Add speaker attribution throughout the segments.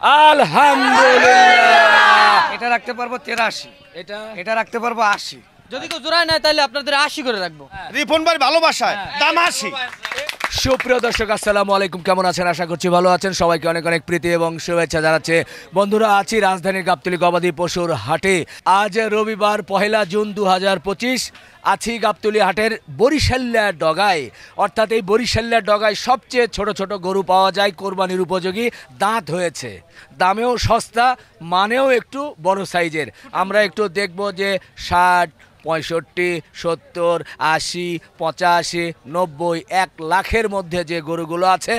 Speaker 1: আলহামদুলিল্লাহ।
Speaker 2: এটা রাখতে পারবো 83, এটা রাখতে পারবো 80।
Speaker 3: যদি কেউ জোড়ায় নেয় তাহলে আপনাদের 80 করে রাখবো।
Speaker 4: রিপন ভাই ভালোবাসায় দাম 80।
Speaker 1: সুপ্রিয় দর্শক আসসালামু আলাইকুম, কেমন আছেন? আশা করছি ভালো আছেন। সবাইকে অনেক অনেক প্রীতি এবং শুভেচ্ছা জানাচ্ছে। বন্ধুরা, আছি রাজধানীর গাবতলী গবাদি পশুর হাটে। আজ রবিবার 1 জুন 2025। আছি গাবতলী হাটের বরিশাল্যার ডগায়, অর্থাৎ এই বরিশাল্যার ডগায় সবচেয়ে ছোট ছোট গরু পাওয়া যায়, কোরবানির উপযোগী, দাঁত হয়েছে, দামেও সস্তা, মানেও একটু বড় সাইজের। আমরা একটু দেখব যে 60, 65, 70, 80, 85, 90, 1 লাখের মধ্যে যে গরুগুলো আছে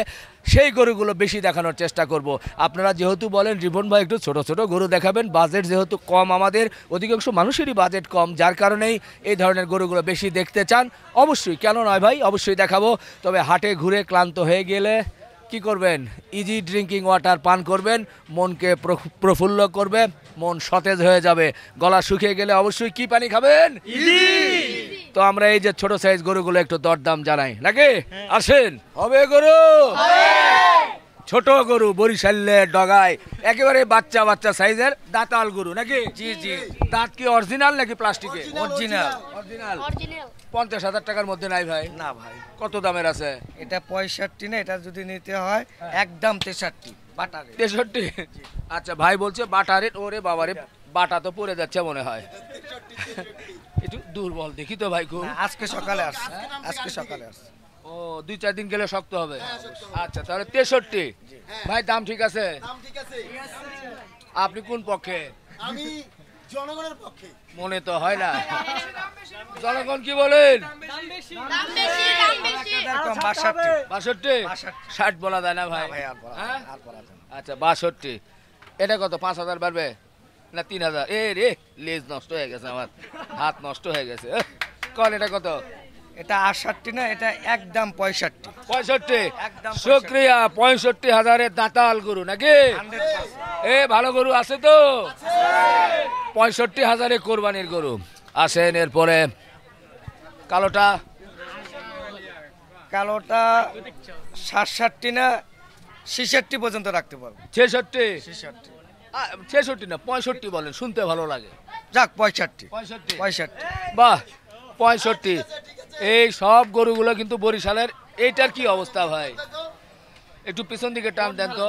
Speaker 1: সেই গরুগুলো বেশি দেখানোর চেষ্টা করব। আপনারা যেহেতু বলেন রিপন ভাই একটু ছোট ছোট গরু দেখাবেন, বাজেট যেহেতু কম, আমাদের অধিকাংশ মানুষেরই বাজেট কম, যার কারণেই এই ধরনের গরুগুলো বেশি দেখতে চান। অবশ্যই, কেন নয় ভাই, অবশ্যই দেখাবো। তবে হাটে ঘুরে ক্লান্ত হয়ে গেলে কি করবেন? ইজি ড্রিঙ্কিং ওয়াটার পান করবেন, মনকে প্রফুল্ল করবে, মন সতেজ হয়ে যাবে। গলা শুকিয়ে গেলে অবশ্যই কি পানি খাবেন? ইজি। তো আমরা এই যে ছোট সাইজ গরুগুলো একটু দরদাম জানাই নাকি? আসেন। হবে গরু, ছোট গরু বরিশালের ডগায়, একেবারে বাচ্চা বাচ্চা সাইজের দাঁতাল গরু নাকি?
Speaker 2: জি জি।
Speaker 1: দাঁত কি অরিজিনাল নাকি প্লাস্টিকে?
Speaker 2: অরিজিনাল।
Speaker 1: 50,000 টাকার মধ্যে নাই ভাই?
Speaker 2: না ভাই,
Speaker 1: কত দামের আছে?
Speaker 2: এটা 65 না, এটা যদি নিতে হয় একদম 63 বাটারে।
Speaker 1: 63? আচ্ছা, ভাই বলছে বাটা রেট। ওরে বাবারে, বাটা তো পড়ে যাচ্ছে মনে হয়। একটু দুর্বল দেখি তো ভাই খুব।
Speaker 2: আজকে সকালে আসছে, আজকে সকালে আসছে।
Speaker 1: ও, 2-4 দিন গেলে শক্ত হবে। আচ্ছা, তাহলে 63। ভাই দাম ঠিক আছে? আপনি কোন পক্ষে?
Speaker 4: আমি জনগণের পক্ষে।
Speaker 1: মনে তো হয় না। জনগণ কি বলেন? 62? 60 বলা যায় না ভাই?
Speaker 2: ভাই আর বলা
Speaker 1: হ্যাঁ?
Speaker 2: আর বলা যাবে না।
Speaker 1: আচ্ছা, 62। এটা কত? 5,000 বাড়বে না 3,000? এ রে, লেজ নষ্ট হয়ে গেছে আমার, হাত নষ্ট হয়ে গেছে। কল এটা কত?
Speaker 2: এটা 68 না, এটা একদম 65।
Speaker 1: 65?
Speaker 2: একদম
Speaker 1: শুক্রিয়া। 65,000 দাঁতাল গরু নাকি?
Speaker 2: 100%।
Speaker 1: এ ভালো গরু আছে তো? 65,000 কোরবানির গরু। আসেন এরপরে কালোটা।
Speaker 2: কালোটা 67 না 66 পর্যন্ত রাখতে পারবো।
Speaker 1: 66?
Speaker 2: 66
Speaker 1: 66 না 65 বলেন, শুনতে ভালো লাগে।
Speaker 2: যাক 65।
Speaker 1: 65?
Speaker 2: 65।
Speaker 1: বাহ, 65। এই সব গরুগুলো কিন্তু বরিশালের। এইটার কি অবস্থা ভাই? একটু পিছন দিকে টান দেন তো।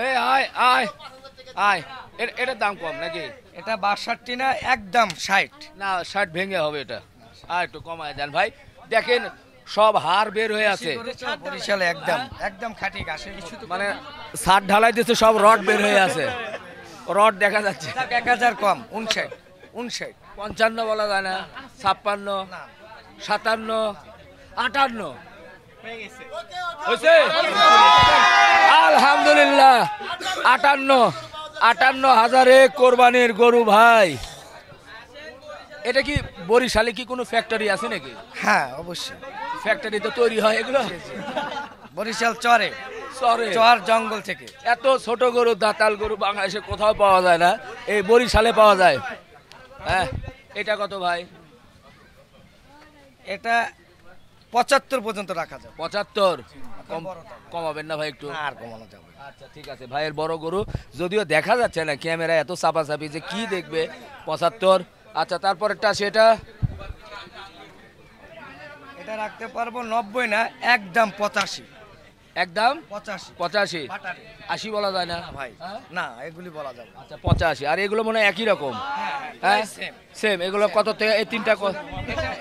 Speaker 1: এই আয় আয় আয়, এটার দাম কম নাকি?
Speaker 2: এটা 62 না একদম 60।
Speaker 1: না, 60 ভেঙে হবে এটা। আর একটু কমায় দেন ভাই। দেখেন সব হাড় বের হয়ে আছে,
Speaker 2: বরিশালে একদম একদম খাঁটি ঘাসে কিছু তো
Speaker 1: মানে ছাদ ঢালাই দিচ্ছে, সব রড বের হয়ে আছে, রড দেখা যাচ্ছে।
Speaker 2: 1000 কম 59 59।
Speaker 1: 55 বলা যায় না? 56, 57, 58 হয়েছে? আলহামদুলিল্লাহ। 58,000 কোরবানির গরু ভাই। এটা কি বরিশালে কি কোনো ফ্যাক্টরি আছে নাকি?
Speaker 2: হ্যাঁ অবশ্যই,
Speaker 1: ফ্যাক্টরি তো তৈরি হয় এগুলো
Speaker 2: বরিশাল চরে
Speaker 1: চরে।
Speaker 2: চর জঙ্গল থেকে।
Speaker 1: এত ছোট গরু, দাঁতাল গরু বাংলাদেশে কোথাও পাওয়া যায় না, এই বরিশালে পাওয়া যায়। হ্যাঁ, এটা কত ভাই?
Speaker 2: এটা 75 পর্যন্ত রাখা যাবে।
Speaker 1: 75?
Speaker 2: বড় দাম।
Speaker 1: কমাবেন না ভাই একটু?
Speaker 2: না, আর কমানো যাবে না।
Speaker 1: আচ্ছা ঠিক আছে, ভাইয়ের বড় গরু, যদিও দেখা যাচ্ছে না ক্যামেরা, এত চাপাচাপি যে কি দেখবে। 75। আচ্ছা, তারপরেরটা সেটা
Speaker 2: এটা রাখতে পারবো 90 না একদম 85।
Speaker 1: একদম
Speaker 2: 85
Speaker 1: 85?
Speaker 2: বাটারে।
Speaker 1: 80 বলা যায় না
Speaker 2: ভাই
Speaker 1: হ্যাঁ?
Speaker 2: না, এগুলি বলা যাবে না।
Speaker 1: আচ্ছা 85। আর এগুলো মনে হয় একই রকম? হ্যাঁ
Speaker 2: same।
Speaker 1: সেম। এগুলো কত থেকে? এই তিনটা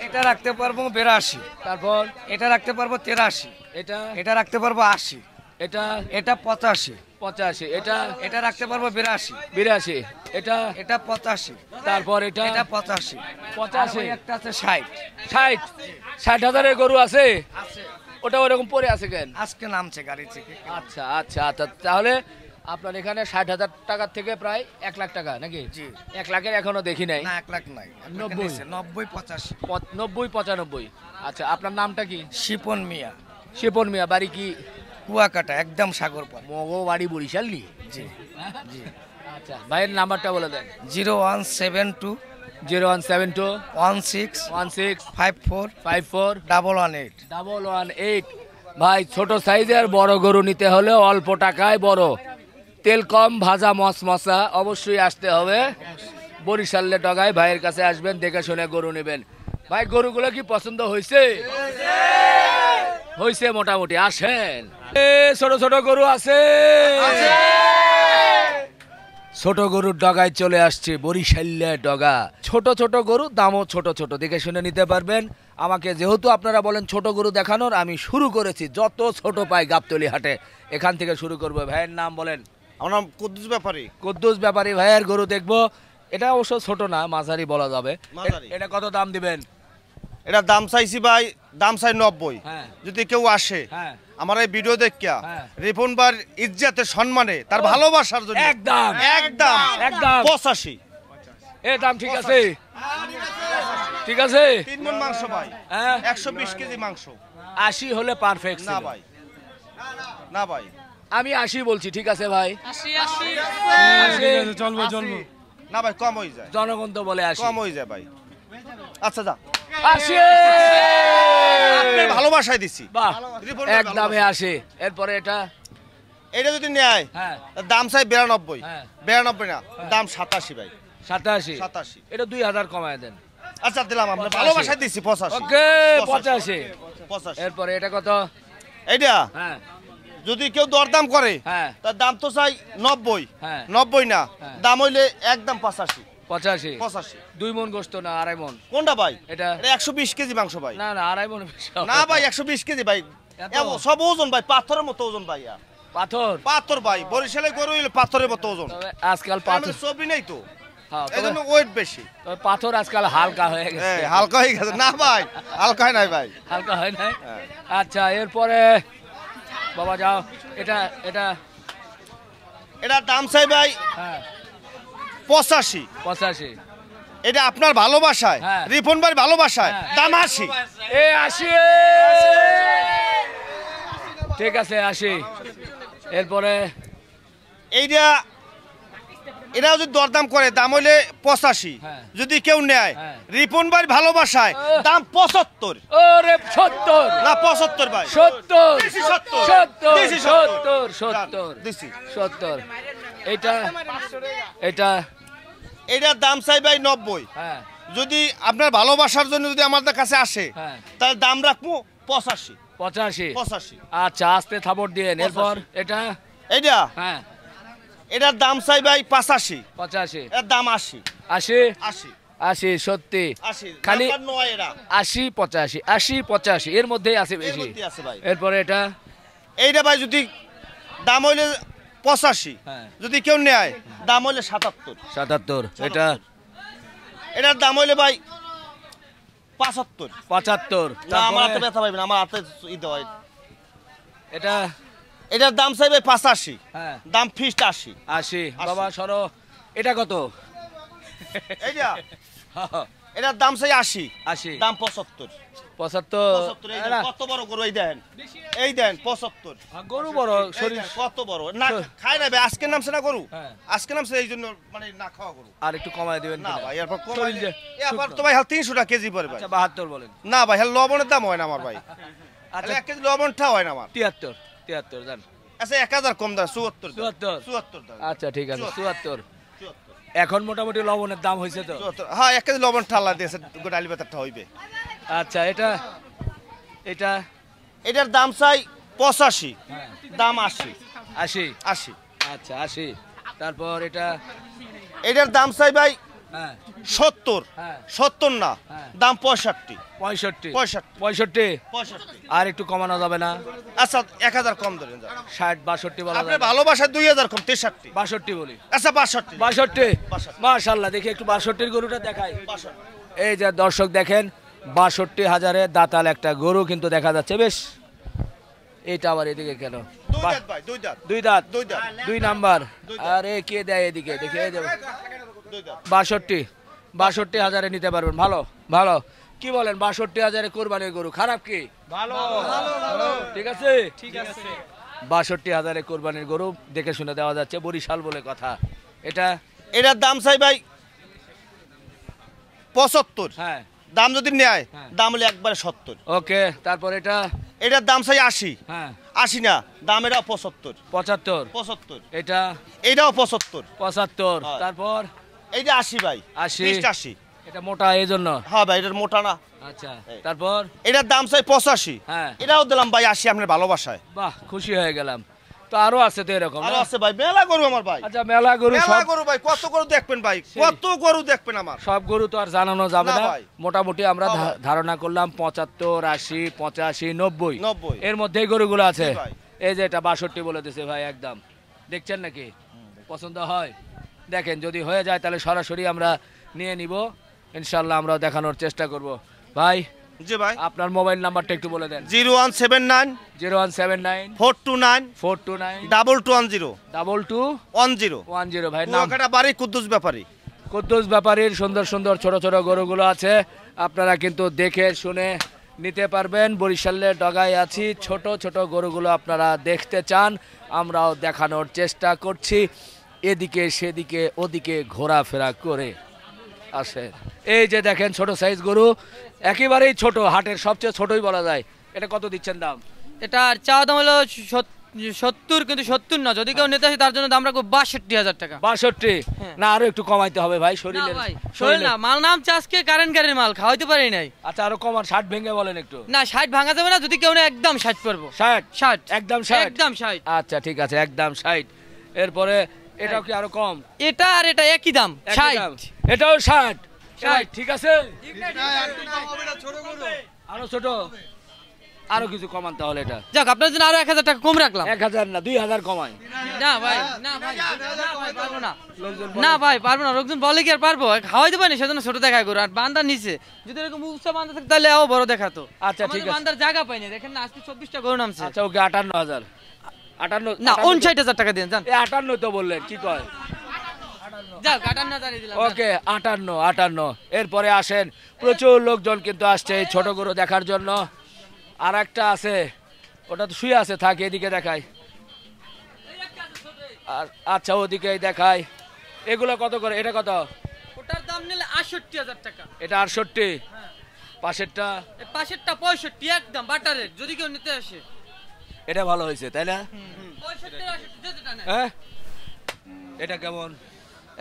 Speaker 2: এটা রাখতে পারবো 82।
Speaker 1: তারপর
Speaker 2: এটা রাখতে পারবো 83।
Speaker 1: এটা
Speaker 2: এটা রাখতে পারবো 80।
Speaker 1: এটা
Speaker 2: এটা 85।
Speaker 1: 85। এটা
Speaker 2: এটা রাখতে পারবো 82।
Speaker 1: 82। এটা
Speaker 2: এটা 85।
Speaker 1: তারপর এটা
Speaker 2: এটা 85।
Speaker 1: 85।
Speaker 2: একটা আছে 60।
Speaker 1: 60? 60,000 গরু আছে? ওটা ওরকম পড়ে আছে কেন?
Speaker 2: আজকে নামছে গাড়ি থেকে।
Speaker 1: আচ্ছা আচ্ছা আচ্ছা, তাহলে আপনার এখানে 60,000 টাকার থেকে প্রায় 1 লাখ টাকা নাকি?
Speaker 2: জি।
Speaker 1: 1 লাখের এখনো দেখি নাই।
Speaker 2: না 1 লাখ নাই,
Speaker 1: 90
Speaker 2: 90 85।
Speaker 1: 90 95। আচ্ছা, আপনার নামটা কি?
Speaker 2: শিপন মিয়া,
Speaker 1: শিপন মিয়া। বাড়ি কি?
Speaker 2: কুয়াকাটা, একদম সাগর পার।
Speaker 1: মগো বাড়ি বরিশাল নি?
Speaker 2: জি জি।
Speaker 1: আচ্ছা, ভাইয়ের নাম্বারটা বলে দেন।
Speaker 2: 0172
Speaker 1: 0172
Speaker 2: 16
Speaker 1: 16
Speaker 2: 54
Speaker 1: 54
Speaker 2: 118।
Speaker 1: 118। ভাই ছোট সাইজের বড় গরু নিতে হলে অল্প টাকায় বড়, তেল কম, ভাজা মশমশা, অবশ্যই আসতে হবে বরিশালে ডগায়। ভাইয়ের কাছে আসবেন, দেখে শুনে গরু নেবেন। ভাই গরুগুলো কি পছন্দ হয়েছে? হয়েছে মোটামুটি। আসেন, ছোট ছোট গরু আছে, ছোট গরুর ডগায় চলে আসছে বরিশালে ডগা। ছোট ছোট গরু, দামও ছোট ছোট, দেখে শুনে নিতে পারবেন। আমাকে যেহেতু আপনারা বলেন ছোট গরু দেখানোর, আমি শুরু করেছি যত ছোট পাই গাবতলী হাটে এখান থেকে শুরু করবো। ভাইয়ের নাম বলেন?
Speaker 4: আমার নাম কুদ্দুস ব্যাপারী।
Speaker 1: কুদ্দুস ব্যাপারী ভাইয়ের গরু দেখবো। এটা অবশ্য ছোট না, মাঝারি বলা যাবে।
Speaker 4: মাঝারি।
Speaker 1: এটা কত দাম দিবেন?
Speaker 4: এটা দাম চাইছি ভাই, দাম চাই 90।
Speaker 1: হ্যাঁ।
Speaker 4: যদি কেউ আসে
Speaker 1: হ্যাঁ।
Speaker 4: আমার এই ভিডিও দেখিয়া
Speaker 1: হ্যাঁ।
Speaker 4: রিপন বার ইজ্জতের সম্মানে তার ভালোবাসার জন্য
Speaker 1: একদম
Speaker 4: একদম
Speaker 1: একদম
Speaker 4: 85।
Speaker 1: এ দাম ঠিক আছে? ঠিক আছে।
Speaker 4: 3 মণ মাংস ভাই,
Speaker 1: হ্যাঁ
Speaker 4: 120 কেজি মাংস।
Speaker 1: 80 হলে পারফেক্ট
Speaker 4: না ভাই, না ভাই,
Speaker 1: আমি 80 বলছি, ঠিক আছে ভাই?
Speaker 3: 80 চলবো চলবো।
Speaker 4: না ভাই, কম হয়ে যায়,
Speaker 1: জনগণ তো বলে 80।
Speaker 4: কম হয়ে যায় ভাই। আচ্ছা যা,
Speaker 1: 80
Speaker 4: আপনার ভালোবাসায় দিছি।
Speaker 1: বাহ,
Speaker 4: রিপন ভাই
Speaker 1: একদমে
Speaker 4: ভালোবাসা।
Speaker 1: 80। এরপরে এটা?
Speaker 4: এটা যদি নেয়
Speaker 1: হ্যাঁ
Speaker 4: তার দাম চাই 92।
Speaker 1: হ্যাঁ।
Speaker 4: 92 না, দাম 87 ভাই,
Speaker 1: 87।
Speaker 4: 87।
Speaker 1: এটা 2000 কমায় দেন।
Speaker 4: আচ্ছা দিলাম, আপনার ভালোবাসায় দিছি 85।
Speaker 1: ওকে 85।
Speaker 4: 85।
Speaker 1: এরপরে এটা কত?
Speaker 4: এইটা
Speaker 1: হ্যাঁ
Speaker 4: যদি কেউ দরদাম করে
Speaker 1: হ্যাঁ
Speaker 4: তার দাম তো চাই 90।
Speaker 1: হ্যাঁ
Speaker 4: 90 না,
Speaker 1: হ্যাঁ।
Speaker 4: দাম হইলে একদম 85।
Speaker 1: 85।
Speaker 4: 85
Speaker 1: 2 মণ গোস্ত না 2.5 মণ?
Speaker 4: কোনটা ভাই?
Speaker 1: এটা?
Speaker 4: এটা 120 কেজি মাংস ভাই।
Speaker 1: না না 2.5 মণ বেশি হবে।
Speaker 4: না ভাই, 120 কেজি ভাই।
Speaker 1: এত?
Speaker 4: সব ওজন ভাই, পাথরের মতো ওজন ভাই।
Speaker 1: পাথর?
Speaker 4: পাথর ভাই, বরিশালে গরু হইলে পাথরের মতো ওজন।
Speaker 1: তবে আজকাল পাথর,
Speaker 4: ছবি নেই তো,
Speaker 1: হ্যাঁ,
Speaker 4: এই
Speaker 1: তবে
Speaker 4: জন্য ওয়েট বেশি।
Speaker 1: তবে পাথর আজকাল হালকা হয়ে গেছে।
Speaker 4: হ্যাঁ, হালকা হয়ে গেছে। না ভাই, হালকা হয় নাই ভাই।
Speaker 1: হালকা হয় না?
Speaker 4: হ্যাঁ।
Speaker 1: আচ্ছা, এরপরে বাবা যাও। এটা এটা
Speaker 4: এটার দাম চাই ভাই
Speaker 1: হ্যাঁ
Speaker 4: 85।
Speaker 1: 85।
Speaker 4: এটা আপনার ভালোবাসায়,
Speaker 1: হ্যাঁ।
Speaker 4: রিপন ভাই ভালোবাসায়
Speaker 1: হ্যাঁ।
Speaker 4: দাম 80।
Speaker 1: এ 80। ঠিক আছে 80। এরপরে
Speaker 4: এইটা এটা যদি দরদাম করে দাম হইলে 85।
Speaker 1: হ্যাঁ।
Speaker 4: যদি কেউ নেয়
Speaker 1: হ্যাঁ।
Speaker 4: রিপন ভাই ভালোবাসায় দাম 75।
Speaker 1: ওরে 70।
Speaker 4: না 75 ভাই,
Speaker 1: 70
Speaker 4: দিছি 70।
Speaker 1: 70
Speaker 4: দিছি
Speaker 1: 70 70
Speaker 4: দিছি।
Speaker 1: 70। এটা এটা
Speaker 4: এটার দাম চাই ভাই 90।
Speaker 1: হ্যাঁ
Speaker 4: যদি আপনার ভালোবাসার জন্য যদি আমাদের কাছে আসে
Speaker 1: হ্যাঁ
Speaker 4: তাহলে দাম রাখবো 85।
Speaker 1: 85।
Speaker 4: 85।
Speaker 1: আচ্ছা, আস্তে থাপড় দিয়েন। এরপর এটা?
Speaker 4: এইটা
Speaker 1: হ্যাঁ
Speaker 4: এটার দাম চাই ভাই 85।
Speaker 1: 85।
Speaker 4: এর দাম 80।
Speaker 1: 80
Speaker 4: 80
Speaker 1: 80 সত্যি
Speaker 4: 80
Speaker 1: খালি
Speaker 4: নাম্বার 9 এরা
Speaker 1: 80 85 80 85 এর মধ্যেই আছে
Speaker 4: এর
Speaker 1: বেশি।
Speaker 4: মধ্যে আছে ভাই।
Speaker 1: এরপরে এটা?
Speaker 4: এইটা ভাই যদি দাম হইলে 85,
Speaker 1: হ্যাঁ
Speaker 4: যদি কেউ নেয় দাম হইলে 77।
Speaker 1: 77। এটা?
Speaker 4: এটার দাম হইলে ভাই 75।
Speaker 1: 75।
Speaker 4: না আমার হাতে
Speaker 1: তারপরে
Speaker 4: ব্যথা পাইবেন, আমার হাতে ই দেওয়া।
Speaker 1: এটা?
Speaker 4: এটার দাম চাই ভাই 85,
Speaker 1: হ্যাঁ
Speaker 4: দাম ফিক্সড 80।
Speaker 1: 80। বাবা সরো। এটা কত?
Speaker 4: এইটা এটার দাম চাই 80,
Speaker 1: 80।
Speaker 4: দাম 75। 75 এই দেন, কত বড় গরু, এই দেন, এই দেন 75।
Speaker 1: গরু বড়,
Speaker 4: এই
Speaker 1: শরীর
Speaker 4: দেন, কত বড় না খায় না ভাই, আজকে নামছে না গরু,
Speaker 1: হ্যাঁ।
Speaker 4: আজকে নামছে এই জন্য মানে না খাওয়া গরু।
Speaker 1: আর একটু কমায় দিবেন
Speaker 4: না
Speaker 1: কিনা?
Speaker 4: ভাই এরপর
Speaker 1: শরীর যে
Speaker 4: এরপর
Speaker 1: শুকনো।
Speaker 4: তো ভাই 300 টাকা কেজি পড়ে ভাই।
Speaker 1: আচ্ছা 72 বলেন।
Speaker 4: না ভাই হ্যাঁ লবণের দাম হয় না আমার ভাই,
Speaker 1: আচ্ছা
Speaker 4: 1 কেজি লবণটা হয় না আমার।
Speaker 1: 73 73 জান।
Speaker 4: আচ্ছা 1000 কম দাম, 74 দাম।
Speaker 1: 74।
Speaker 4: 74 দাম।
Speaker 1: আচ্ছা ঠিক আছে 74।
Speaker 4: 74।
Speaker 1: এখন মোটামুটি লবণের দাম হয়েছে তো?
Speaker 4: 74 হ্যাঁ 1 কেজি লবণ ঠাল্লা দিয়েছে, গোটা আলি পাতাটা হইবে।
Speaker 1: আচ্ছা এটা? এটা?
Speaker 4: এটার দাম চাই 85,
Speaker 1: হ্যাঁ
Speaker 4: দাম 80।
Speaker 1: 80।
Speaker 4: 80
Speaker 1: আচ্ছা 80। তারপর এটা?
Speaker 4: এটার দাম চাই ভাই
Speaker 1: হ্যাঁ
Speaker 4: 70,
Speaker 1: হ্যাঁ
Speaker 4: 70 না,
Speaker 1: হ্যাঁ।
Speaker 4: দাম 65।
Speaker 1: 65।
Speaker 4: 65
Speaker 1: 65। আর একটু কমানো যাবে না?
Speaker 4: আচ্ছা 1000 কম ধরেন যান।
Speaker 1: 60 62 বলা
Speaker 4: আপনার
Speaker 1: যাবে?
Speaker 4: ভালোবাসা 2000 কম, 63।
Speaker 1: 62 বলি।
Speaker 4: আচ্ছা 62।
Speaker 1: 62। মাশাআল্লাহ, দেখি একটু 62 গরুটা দেখাই।
Speaker 4: 62।
Speaker 1: এই যে দর্শক দেখেন 62,000-এ দাতাল একটা গরু কিন্তু দেখা যাচ্ছে বেশ। এটা আবার এদিকে কেন?
Speaker 4: দুই দাঁত ভাই, দুই দাঁত,
Speaker 1: দুই দাঁত,
Speaker 4: দুই দাঁত,
Speaker 1: 2 নাম্বার।
Speaker 4: দুই দাঁত।
Speaker 1: আর এ কে দেয় এদিকে? দেখি এই দেব।
Speaker 4: দুই দাঁত।
Speaker 1: 62,000-এ নিতে পারবেন। ভালো ভালো। কি বলেন 62,000-এ কোরবানির গরু খারাপ কি? ভালো ভালো। ঠিক আছে ঠিক আছে। 62,000-এ কোরবানির গরু দেখে শুনে দেওয়া যাচ্ছে, বরিশাল বলে কথা। এটা?
Speaker 4: এটার দাম চাই ভাই 75,
Speaker 1: হ্যাঁ
Speaker 4: দাম যদি নেয়
Speaker 1: হ্যাঁ।
Speaker 4: দাম হলে একবারে 70।
Speaker 1: ওকে। তারপর এটা?
Speaker 4: এটার দাম চাই 80।
Speaker 1: হ্যাঁ
Speaker 4: 80 না, দাম এটাও 75।
Speaker 1: 75
Speaker 4: 75।
Speaker 1: এটা
Speaker 4: এটাও 75।
Speaker 1: 75
Speaker 4: হ্যাঁ।
Speaker 1: তারপর
Speaker 4: এইটা 80 ভাই।
Speaker 1: 80
Speaker 4: পিসটা 80।
Speaker 1: এটা মোটা এই জন্য।
Speaker 4: হ্যাঁ ভাই, এটার মোটা না।
Speaker 1: আচ্ছা
Speaker 4: এই।
Speaker 1: তারপর
Speaker 4: এটার দাম চাই 85।
Speaker 1: হ্যাঁ
Speaker 4: এটাও দিলাম ভাই 80 আপনার ভালোবাসায়।
Speaker 1: বাহ খুশি হয়ে গেলাম। তো আরো আছে তো এরকম
Speaker 4: আরো
Speaker 1: না?
Speaker 4: আছে ভাই, মেলা গরু আমার ভাই।
Speaker 1: আচ্ছা মেলা গরু
Speaker 4: মেলা
Speaker 1: সব
Speaker 4: গরু ভাই, কত গরু দেখবেন ভাই,
Speaker 1: সেই।
Speaker 4: কত গরু দেখবেন আমার।
Speaker 1: সব গরু তো আর জানানো যাবে
Speaker 4: না
Speaker 1: না
Speaker 4: ভাই।
Speaker 1: মোটামুটি আমরা
Speaker 4: না ভাই।
Speaker 1: ধারণা করলাম 75 80 85 90
Speaker 4: 90
Speaker 1: এর মধ্যেই গরুগুলো আছে।
Speaker 4: জি ভাই।
Speaker 1: এই যে এটা 62 বলে দিছে ভাই একদম। দেখছেন নাকি পছন্দ হয়? দেখেন যদি হয়ে যায় তাহলে সরাসরি আমরা নিয়ে নিব ইনশাল্লাহ, আমরাও দেখানোর চেষ্টা করব। ভাই
Speaker 4: জি ভাই।
Speaker 1: আপনার মোবাইল নাম্বারটা একটু বলে দেন।
Speaker 4: 0179
Speaker 1: 0179
Speaker 4: 429
Speaker 1: 429
Speaker 4: 2210
Speaker 1: 2210 ভাই নাম
Speaker 4: কুয়াকাটা বাড়ি কুদ্দুস ব্যাপারী।
Speaker 1: কুদ্দুস ব্যাপারীর সুন্দর সুন্দর ছোট ছোট গরুগুলো আছে, আপনারা কিন্তু দেখে শুনে নিতে পারবেন। বরিশালে ডগায় আছি, ছোট ছোট গরুগুলো আপনারা দেখতে চান, আমরাও দেখানোর চেষ্টা করছি। এদিকে সেদিকে ওদিকে ঘোরাফেরা করে আসে। এই যে দেখেন ছোট সাইজ গরু, একেবারেই ছোট, হাটের সবচেয়ে ছোটই বলা যায়। এটা কত দিচ্ছেন দাম?
Speaker 3: এটার চাওয়া দাম হলো 70, কিন্তু 70 না, যদি কেউ নিতে আসে তার জন্য দাম রাখবো 62,000 টাকা।
Speaker 1: 62
Speaker 3: হ্যাঁ।
Speaker 1: না আরো একটু কমাইতে হবে ভাই,
Speaker 3: না
Speaker 1: শরীরের
Speaker 3: ভাই, শোনেন না, মাল নাম আজকে কারেন্ট গাড়ির মাল, খাওয়াইতে পারি নাই।
Speaker 1: আচ্ছা আরো কমান, 60 ভেঙে বলেন একটু।
Speaker 3: না 60 ভাঙা যাবে না, যদি কেউ না একদম 60 পড়বো।
Speaker 1: 60
Speaker 3: 60
Speaker 1: একদম 60
Speaker 3: একদম 60।
Speaker 1: আচ্ছা ঠিক আছে একদম 60। এরপরে এটাও কি আরো কম?
Speaker 3: এটা আর এটা একই দাম,
Speaker 1: একই
Speaker 3: 60।
Speaker 1: দাম। এটাও 60
Speaker 3: 60
Speaker 1: ঠিক আছে। আরো ছোট, আরো কিছু কমান তাহলে। এটা
Speaker 3: যাক, আপনার জন্য আরো 1000 টাকা কম রাখলাম।
Speaker 1: 1000 না 2000 কমাই।
Speaker 3: না ভাই, না ভাই, পারবো না। না ভাই পারবো না, লোকজন বলে কি আর পারবো, খাওয়াইতে পারি সেজন্য ছোট দেখায় গরু। আর বান্দার নিচে যদি এরকম উঁচা বান্ধা থাকে তাহলে আরো বড় দেখাতো।
Speaker 1: আচ্ছা, ঠিক আছে।
Speaker 3: বান্দার জায়গা পাইনি, দেখেন না আজকে 24টা গরু নামছে।
Speaker 1: আচ্ছা ওকে 58000। 58
Speaker 3: না 59,000 টাকা দিন জান।
Speaker 1: 58 তো বললেন, কি কয়?
Speaker 3: যাক 58,000 দিলাম।
Speaker 1: ওকে 58। এরপরে আসেন, প্রচুর লোকজন কিন্তু আসছে এই ছোট গরু দেখার জন্য। আর একটা আছে, ওটা তো শুয়ে আছে, থাকে এদিকে দেখায়। আর আচ্ছা ওদিকেই দেখায়। এগুলো কত করে? এটা কত?
Speaker 3: ওটার দাম নিলে 68,000 টাকা।
Speaker 1: এটা 68। পাশেরটা
Speaker 3: এই পাশেরটা 65 একদম বাটারের, যদি কেউ নিতে আসে।
Speaker 1: এটা ভালো হয়েছে তাই না?
Speaker 3: 65 68 যেটা নেয়।
Speaker 1: হ্যাঁ এটা কেমন?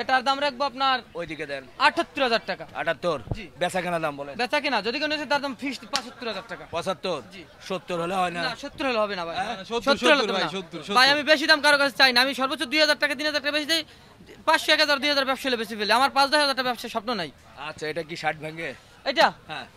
Speaker 3: এটার দাম রাখবো আপনার
Speaker 1: ওইদিকে দেন।
Speaker 3: 78,000 টাকা।
Speaker 1: 78।
Speaker 3: জি।
Speaker 1: বেচা কেনা দাম বলেন।
Speaker 3: বেচা কিনা যদি কেউ নিতে তার দাম ফিক্সড 75,000 টাকা।
Speaker 1: 75।
Speaker 3: জি।
Speaker 1: 70 হলে হয় না?
Speaker 3: না 70 হলে হবে না ভাই।
Speaker 1: হ্যাঁ?
Speaker 3: 70 হলে হবে না। ভাই আমি বেশি দাম কারো কাছে চাই না, আমি সর্বোচ্চ 2,000 টাকা 3,000 টাকা বেশি দেই। 500 1000 2,000 ব্যবসা হলে বেশি ফেলে, আমার 5-10,000 টাকা ব্যবসার স্বপ্ন নাই।
Speaker 1: আচ্ছা এটা কি 60 ভেঙে?
Speaker 3: এটা
Speaker 1: হ্যাঁ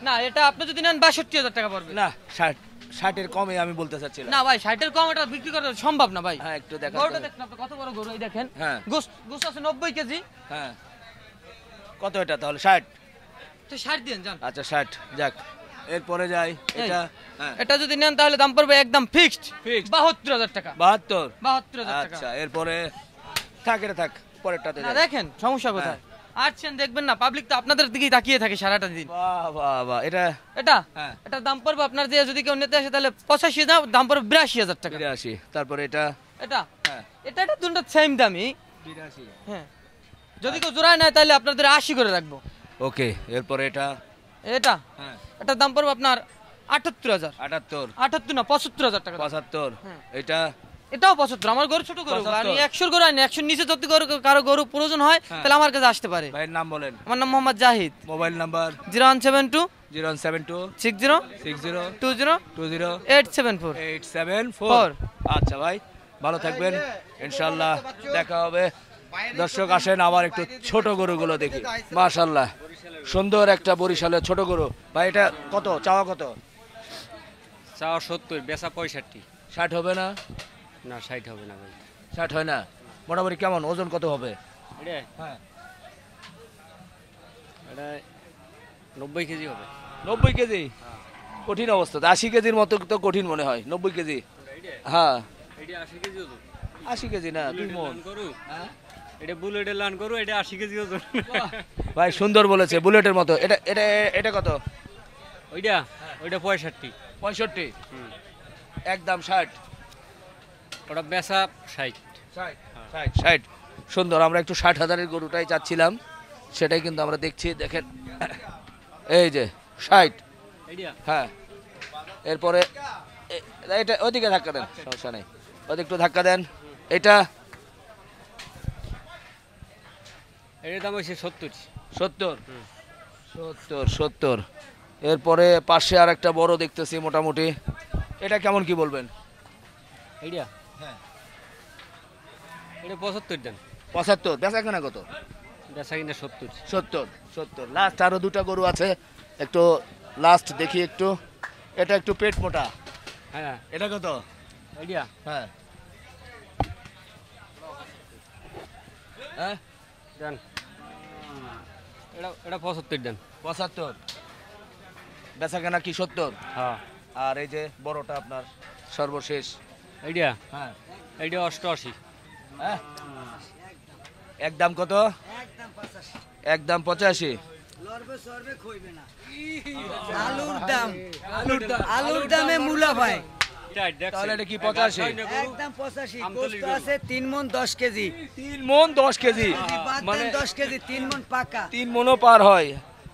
Speaker 3: না, এটা আপনি যদি নেন 62,000 টাকা পড়বে।
Speaker 1: না 60 এর কমে আমি বলতে চাচ্ছিলাম।
Speaker 3: না ভাই 60 এর কম এটা বিক্রি করা সম্ভব না ভাই।
Speaker 1: হ্যাঁ একটু দেখা।
Speaker 3: গরুটা দেখেন আপনি কত বড় গরু, এই দেখেন।
Speaker 1: হ্যাঁ।
Speaker 3: গোস আছে 90 কেজি।
Speaker 1: হ্যাঁ কত এটা তাহলে? 60।
Speaker 3: তো 60 দিন জান।
Speaker 1: আচ্ছা 60 যাক। এরপরে যাই এটা। হ্যাঁ
Speaker 3: এটা যদি নেন তাহলে দাম পড়বে একদম ফিক্সড
Speaker 1: Fixed।
Speaker 3: 72,000 টাকা।
Speaker 1: 72।
Speaker 3: 72,000 টাকা।
Speaker 1: আচ্ছা এরপরে থাক, এটা থাক, পরেরটাতে
Speaker 3: না
Speaker 1: যাই।
Speaker 3: দেখেন সমস্যা কোথায়? আসছেন দেখবেন না, পাবলিক তো আপনাদের দিকেই তাকিয়ে থাকে সারাটা দিন।
Speaker 1: বাহ বাহ বাহ। এটা
Speaker 3: এটা
Speaker 1: হ্যাঁ
Speaker 3: এটার দাম পড়বে আপনার, যে যদি কেউ নিতে আসে তাহলে 85 দাম পড়বে 82,000 টাকা।
Speaker 1: 82। তারপরে এটা
Speaker 3: এটা
Speaker 1: হ্যাঁ
Speaker 3: এটা দুটো সেম দামই।
Speaker 1: 82।
Speaker 3: হ্যাঁ যদি কেউ জোড়ায় নেয় তাহলে আপনাদের 80 করে রাখবো।
Speaker 1: ওকে এরপরে এটা
Speaker 3: এটা
Speaker 1: হ্যাঁ
Speaker 3: এটার দাম পড়বে আপনার 78,000।
Speaker 1: 78।
Speaker 3: 78 না 75,000 টাকা।
Speaker 1: 75।
Speaker 3: হ্যাঁ।
Speaker 1: এটা
Speaker 3: এটাও 75। আমার গরু ছোট গরু,
Speaker 1: 75
Speaker 3: আমি 100 গরু আনি। 100 নিচে যদি কারো গরু প্রয়োজন হয়
Speaker 1: হ্যাঁ।
Speaker 3: তাহলে আমার কাছে আসতে পারে।
Speaker 1: ভাইয়ের নাম বলেন।
Speaker 3: আমার নাম মোহাম্মদ জাহিদ।
Speaker 1: Mobile number
Speaker 3: 0172
Speaker 1: 072
Speaker 3: 60
Speaker 1: 60
Speaker 3: 20
Speaker 1: 20
Speaker 3: 874।
Speaker 1: 874। আচ্ছা ভাই ভালো থাকবেন, ইনশাআল্লাহ দেখা হবে। দর্শক আসেন আবার একটু ছোট গরুগুলো দেখি। মাশাআল্লাহ সুন্দর একটা বরিশালের ছোট গরু। ভাই এটা কত চাওয়া? কত
Speaker 5: চাও 70, বেচা 65।
Speaker 1: 60 হবে না?
Speaker 5: না 60 হবে না ভাই।
Speaker 1: 60 হয় না? মোটামুটি কেমন ওজন কত হবে?
Speaker 5: এটা
Speaker 1: হ্যাঁ
Speaker 5: এটা 90 কেজি হবে।
Speaker 1: 90 কেজি? কঠিন অবস্থা। 80 কেজির মতো তো কঠিন মনে হয়। 90 কেজি? হ্যাঁ
Speaker 5: এটা 80 কেজি ওজন।
Speaker 1: 80 কেজি না 2 মণ।
Speaker 5: লান করু,
Speaker 1: হ্যাঁ
Speaker 5: এটা বুলেটের লান করু, এটা 80 কেজি ওজন।
Speaker 1: ভাই সুন্দর বলেছে, বুলেটের মতো। এটা এটা এটা কত?
Speaker 5: ওইটা ওইটা 65।
Speaker 1: 65। একদম 60।
Speaker 5: ওটা বেচা 60।
Speaker 1: 60। সুন্দর। আমরা একটু 60,000-এর গরুটাই চাচ্ছিলাম, সেটাই কিন্তু আমরা দেখছি। দেখেন এই যে 60।
Speaker 5: এইটা
Speaker 1: হ্যাঁ এরপরে এটা ওদিকে ধাক্কা দেন, সমস্যা নেই, ওদিকে একটু ধাক্কা দেন। এটা
Speaker 5: এটার দাম হচ্ছে 70।
Speaker 1: 70 70 70। এরপরে পাশে আর একটা বড় দেখতেছি মোটামুটি, এটা কেমন কি বলবেন?
Speaker 5: এইটা এটা 75 দেন।
Speaker 1: 75 বেচা কেনা কত?
Speaker 5: বেচা কিনা 70।
Speaker 1: 70 70। লাস্ট আরো দুটা গরু আছে, একটু লাস্ট দেখি একটু। এটা একটু পেট মোটা,
Speaker 5: হ্যাঁ
Speaker 1: এটা কত?
Speaker 5: এইটা
Speaker 1: হ্যাঁ হ্যাঁ
Speaker 5: দেন। এটা 75 দেন।
Speaker 1: 75 বেচা কেনা কি 70?
Speaker 5: হ্যাঁ।
Speaker 1: আর এই যে বড়টা আপনার সর্বশেষ,
Speaker 5: এইটা
Speaker 1: হ্যাঁ
Speaker 5: এইটা 88।
Speaker 1: হ্যাঁ একদম কত? একদম 85।
Speaker 2: আলুর দামে মূলা ভাই
Speaker 1: তাহলে এটা কি 85?
Speaker 2: একদম 85। গোস্ত আছে 3 মণ 10 কেজি,
Speaker 1: 3 মণ 10 কেজি,
Speaker 2: মানে
Speaker 1: মানে
Speaker 2: 10 কেজি 3 মণ পাকা।
Speaker 1: 3 মণও পার হয়।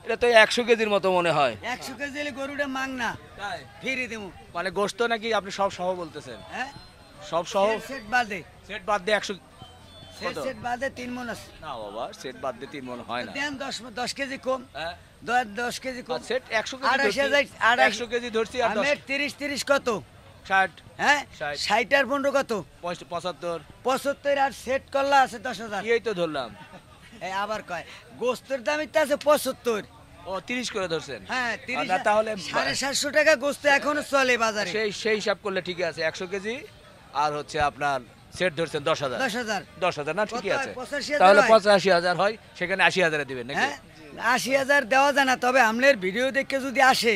Speaker 1: এটা তো 100 কেজির মতো মনে হয়।
Speaker 2: 100 কেজি হলে গরুটা মাং না, ফিরি দেবো।
Speaker 1: মানে গোস্ত নাকি আপনি সব সহ বলতেছেন?
Speaker 2: হ্যাঁ
Speaker 1: সব সহ
Speaker 2: সেট বাদে,
Speaker 1: সেট বাদ দিয়ে 100?
Speaker 2: সেট
Speaker 1: কত?
Speaker 2: সেট বাদে 3 মণ আছে।
Speaker 1: না বাবা, সেট বাদ দিয়ে 3 মণ হয় না।
Speaker 2: দেন 10 কেজি কম,
Speaker 1: হ্যাঁ
Speaker 2: 10 কেজি কম।
Speaker 1: আর সেট 100 কেজি
Speaker 2: 28,000
Speaker 1: ধরছি, 100 কেজি ধরছি আর 10
Speaker 2: আমি 30 কত?
Speaker 1: 60
Speaker 2: হ্যাঁ
Speaker 1: 60
Speaker 2: 60 আর 15 কত?
Speaker 1: 75
Speaker 2: 75 আর সেট করলা আছে 10,000।
Speaker 1: এই তো ধরলাম।
Speaker 2: এই আবার কয় গোস্তের দামই তো আছে 75।
Speaker 1: ও 30 করে ধরছেন?
Speaker 2: হ্যাঁ
Speaker 1: আর
Speaker 2: 30,
Speaker 1: না তাহলে
Speaker 2: 750 টাকা গোস্ত এখনো চলে বাজারে।
Speaker 1: সেই হিসাব করলে ঠিক আছে। 100 কেজি আর হচ্ছে আপনার সেট ধরছেন 10,000।
Speaker 2: 10,000
Speaker 1: 10,000 না, ঠিকই
Speaker 2: কত
Speaker 1: আছে।
Speaker 2: হয়? 85,000
Speaker 1: তাহলে
Speaker 2: হয়?
Speaker 1: 85,000 হয়, সেখানে 80,000 দিবেন নাকি?
Speaker 2: হ্যাঁ 80,000 দেওয়া যায় না, তবে আমলের ভিডিও দেখে যদি আসে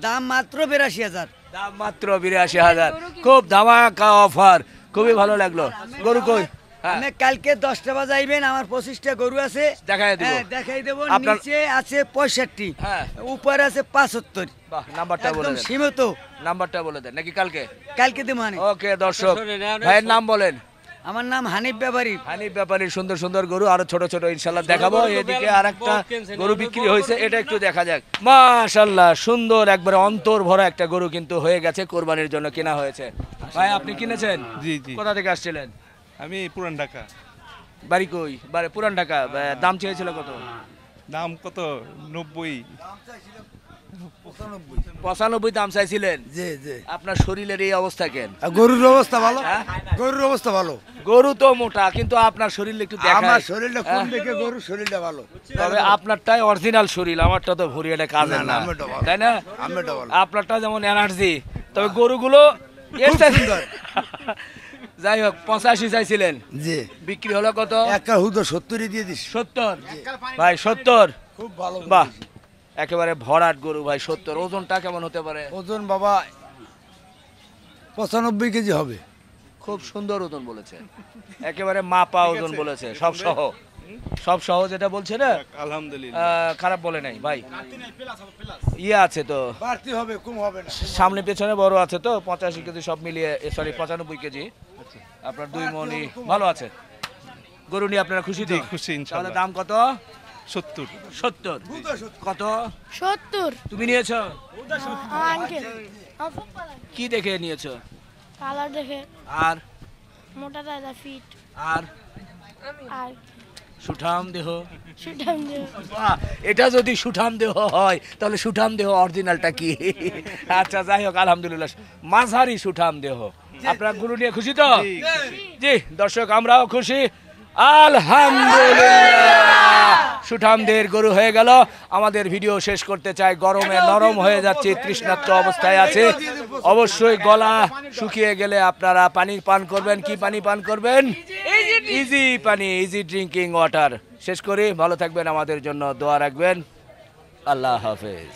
Speaker 2: দাম মাত্র 82,000।
Speaker 1: দাম মাত্র 82,000। খুব ধামাকা অফার, খুবই ভালো লাগলো। গরু কই? হ্যাঁ,
Speaker 2: আমি কালকে 10টা বাজে আইবেন, আমার 25টা গরু আছে,
Speaker 1: দেখাই দিব।
Speaker 2: হ্যাঁ দেখাই দেবো।
Speaker 1: আপনার-
Speaker 2: নিচে আছে 65,
Speaker 1: হ্যাঁ
Speaker 2: উপরে আছে 75।
Speaker 1: বাহ, নাম্বারটা বলে
Speaker 2: একদম
Speaker 1: দেন,
Speaker 2: সীমিত।
Speaker 1: নাম্বারটা বলে দেন নাকি কালকে?
Speaker 2: কালকে দেবো মানে।
Speaker 1: ওকে দর্শক,
Speaker 5: শোনেন, আমরা
Speaker 1: ভাইয়ের নাম বলেন।
Speaker 2: আমার নাম হানিফ ব্যাপারী।
Speaker 1: হানিফ ব্যাপারীর সুন্দর সুন্দর গরু আরো ছোট ছোট ইনশাল্লাহ দেখাবো।
Speaker 5: গরু তো
Speaker 1: এদিকে
Speaker 5: বেল-
Speaker 1: আর একটা
Speaker 5: বক কিনছেন,
Speaker 1: গরু
Speaker 5: এবার
Speaker 1: বিক্রি
Speaker 5: বক
Speaker 1: হয়েছে,
Speaker 5: গরু
Speaker 1: এটা
Speaker 5: কিনছেন
Speaker 1: একটু দেখা যাক। মাশাআল্লাহ, সুন্দর একবারে অন্তর ভরা একটা গরু কিন্তু হয়ে গেছে, কোরবানির জন্য কেনা হয়েছে। ভাই আপনি কিনেছেন?
Speaker 6: জি জি,
Speaker 1: কোথা থেকে আসছিলেন?
Speaker 6: আমি পুরান ঢাকা।
Speaker 1: বাড়ি কই? বাড়ি পুরান ঢাকা। দাম চেয়েছিল কত?
Speaker 6: দাম কত? 90।
Speaker 1: 95 দাম চাইছিলেন।
Speaker 2: জি জি।
Speaker 1: আপনার শরীরের এই অবস্থা কেন?
Speaker 2: গরুর অবস্থা ভালো,
Speaker 1: হ্যাঁ?
Speaker 2: গরুর অবস্থা ভালো।
Speaker 1: গরু তো মোটা, কিন্তু আপনার শরীর একটু দেখায়।
Speaker 2: শরীরটা
Speaker 1: হ্যাঁ?
Speaker 2: দেখে গরুর শরীরটা ভালো।
Speaker 1: তবে আপনারটাই অরিজিনাল শরীর, আমারটা তো ভরি এটা কাজের
Speaker 2: না,
Speaker 1: না,
Speaker 2: আমারটা ভালো।
Speaker 1: তাই না?
Speaker 2: আমারটা ভালো।
Speaker 1: আপনারটা যেমন এনার্জি, তবে গরুগুলো
Speaker 2: সুন্দর।
Speaker 1: যাই হোক 85 চাইছিলেন,
Speaker 2: জি
Speaker 1: বিক্রি হলো কত?
Speaker 2: একটা হুদো 70 দিয়ে দিস।
Speaker 1: 70। ভাই 70,
Speaker 2: খুব ভালো।
Speaker 1: বাহ, একেবারে ভরাট গরু ভাই। 70 ওজনটা কেমন হতে পারে?
Speaker 2: ওজন বাবা 95 কেজি হবে।
Speaker 1: খুব সুন্দর ওজন বলেছে, একেবারে মাপা ওজন বলেছে, সব সহ, সব সহ যেটা বলছে না,
Speaker 6: আলহামদুলিল্লাহ।
Speaker 1: খারাপ বলে নাই ভাই। ইয়ে আছে তো
Speaker 2: বাড়তি হবে, কম হবে না।
Speaker 1: সামনে পেছনে বড় আছে তো, 85 কেজি সব মিলিয়ে, সরি 95 কেজি। আপনার 2 মণি ভালো আছে। গরু নিয়ে আপনারা খুশি তো?
Speaker 6: জি, খুশি
Speaker 1: তাহলে
Speaker 6: ইনশাআল্লাহ।
Speaker 1: দাম কত?
Speaker 6: 70।
Speaker 1: 70। কত
Speaker 7: 70
Speaker 1: তুমি নিয়েছো?
Speaker 7: আঙ্কেল
Speaker 1: কি দেখে নিয়েছো?
Speaker 7: কালার দেখে
Speaker 1: আর
Speaker 7: মোটা দাদা ফিট
Speaker 1: আর
Speaker 7: আর
Speaker 1: সুঠাম দেহ।
Speaker 7: সুঠাম দেহ।
Speaker 1: বাহ, এটা যদি সুঠাম দেহ হয় তাহলে সুঠাম দেহ অরিজিনালটা কি? আচ্ছা যাই হোক, আলহামদুলিল্লাহ, মাঝারি সুঠাম দেহ। আপনারা গরু নিয়ে খুশি তো? জি দর্শক, আমরাও খুশি আলহামদুলিল্লাহ। সুঠামদের গরু হয়ে গেল। আমাদের ভিডিও শেষ করতে চাই, গরমে নরম হয়ে যাচ্ছে, তৃষ্ণার্ত অবস্থায় আছে। অবশ্যই গলা শুকিয়ে গেলে আপনারা পানি পান করবেন। কি পানি পান করবেন? ইজি পানি, ইজি ড্রিঙ্কিং ওয়াটার। শেষ করি, ভালো থাকবেন, আমাদের জন্য দোয়া রাখবেন। আল্লাহ হাফেজ।